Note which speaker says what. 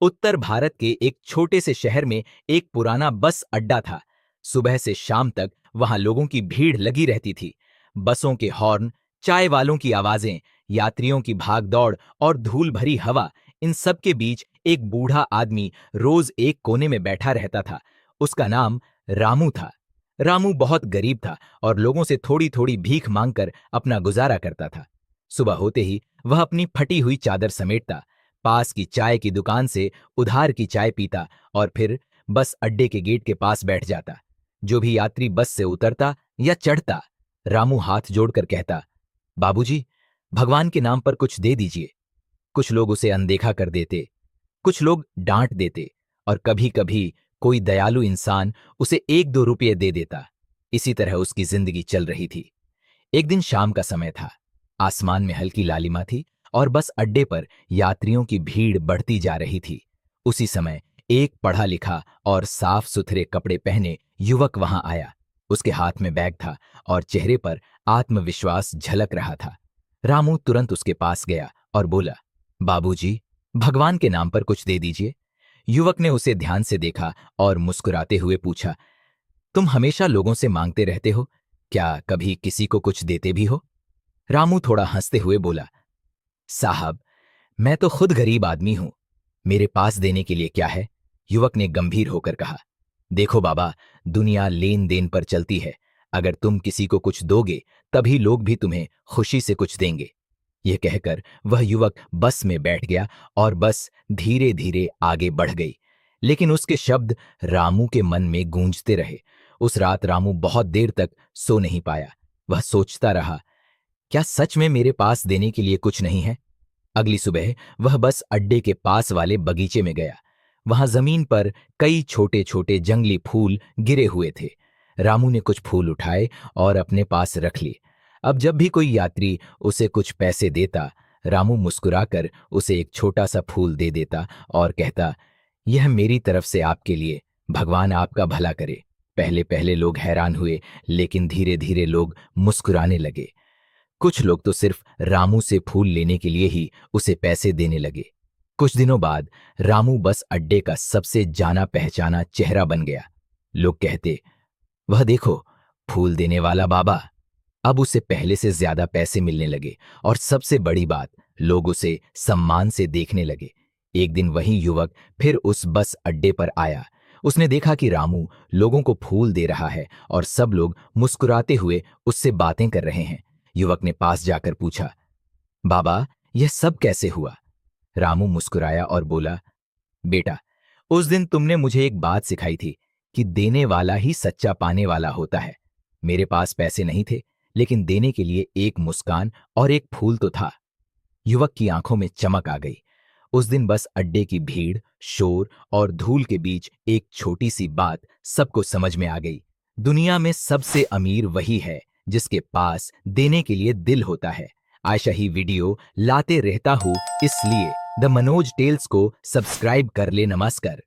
Speaker 1: उत्तर भारत के एक छोटे से शहर में एक पुराना बस अड्डा था। सुबह से शाम तक वहां लोगों की भीड़ लगी रहती थी। बसों के हॉर्न, चाय वालों की आवाजें, यात्रियों की भागदौड़ और धूल भरी हवा, इन सब के बीच एक बूढ़ा आदमी रोज एक कोने में बैठा रहता था। उसका नाम रामू था। रामू बहुत गरीब था और लोगों से थोड़ी थोड़ी भीख मांगकर अपना गुजारा करता था। सुबह होते ही वह अपनी फटी हुई चादर समेटता, पास की चाय की दुकान से उधार की चाय पीता और फिर बस अड्डे के गेट के पास बैठ जाता। जो भी यात्री बस से उतरता या चढ़ता, रामू हाथ जोड़कर कहता, बाबूजी, भगवान के नाम पर कुछ दे दीजिए। कुछ लोग उसे अनदेखा कर देते, कुछ लोग डांट देते और कभी कभी कोई दयालु इंसान उसे 1-2 रुपये दे देता। इसी तरह उसकी जिंदगी चल रही थी। एक दिन शाम का समय था। आसमान में हल्की लालिमा थी और बस अड्डे पर यात्रियों की भीड़ बढ़ती जा रही थी। उसी समय एक पढ़ा लिखा और साफ सुथरे कपड़े पहने युवक वहां आया। उसके हाथ में बैग था और चेहरे पर आत्मविश्वास झलक रहा था। रामू तुरंत उसके पास गया और बोला, बाबूजी, भगवान के नाम पर कुछ दे दीजिए। युवक ने उसे ध्यान से देखा और मुस्कुराते हुए पूछा, तुम हमेशा लोगों से मांगते रहते हो, क्या कभी किसी को कुछ देते भी हो? रामू थोड़ा हंसते हुए बोला, साहब, मैं तो खुद गरीब आदमी हूं, मेरे पास देने के लिए क्या है? युवक ने गंभीर होकर कहा, देखो बाबा, दुनिया लेन देन पर चलती है। अगर तुम किसी को कुछ दोगे तभी लोग भी तुम्हें खुशी से कुछ देंगे। यह कहकर वह युवक बस में बैठ गया और बस धीरे धीरे आगे बढ़ गई। लेकिन उसके शब्द रामू के मन में गूंजते रहे। उस रात रामू बहुत देर तक सो नहीं पाया। वह सोचता रहा, क्या सच में मेरे पास देने के लिए कुछ नहीं है? अगली सुबह वह बस अड्डे के पास वाले बगीचे में गया। वहां जमीन पर कई छोटे छोटे जंगली फूल गिरे हुए थे। रामू ने कुछ फूल उठाए और अपने पास रख लिए। अब जब भी कोई यात्री उसे कुछ पैसे देता, रामू मुस्कुराकर उसे एक छोटा सा फूल दे देता और कहता, यह मेरी तरफ से आपके लिए, भगवान आपका भला करे। पहले पहले लोग हैरान हुए, लेकिन धीरे धीरे लोग मुस्कुराने लगे। कुछ लोग तो सिर्फ रामू से फूल लेने के लिए ही उसे पैसे देने लगे। कुछ दिनों बाद रामू बस अड्डे का सबसे जाना पहचाना चेहरा बन गया। लोग कहते, वह देखो, फूल देने वाला बाबा। अब उसे पहले से ज्यादा पैसे मिलने लगे और सबसे बड़ी बात, लोग उसे सम्मान से देखने लगे। एक दिन वही युवक फिर उस बस अड्डे पर आया। उसने देखा कि रामू लोगों को फूल दे रहा है और सब लोग मुस्कुराते हुए उससे बातें कर रहे हैं। युवक ने पास जाकर पूछा, बाबा, यह सब कैसे हुआ? रामू मुस्कुराया और बोला, बेटा, उस दिन तुमने मुझे एक बात सिखाई थी कि देने वाला ही सच्चा पाने वाला होता है। मेरे पास पैसे नहीं थे, लेकिन देने के लिए एक मुस्कान और एक फूल तो था। युवक की आंखों में चमक आ गई। उस दिन बस अड्डे की भीड़, शोर और धूल के बीच एक छोटी सी बात सबको समझ में आ गई। दुनिया में सबसे अमीर वही है जिसके पास देने के लिए दिल होता है। ऐसा ही वीडियो लाते रहता हूँ, इसलिए द मनोज टेल्स को सब्सक्राइब कर ले। नमस्कार।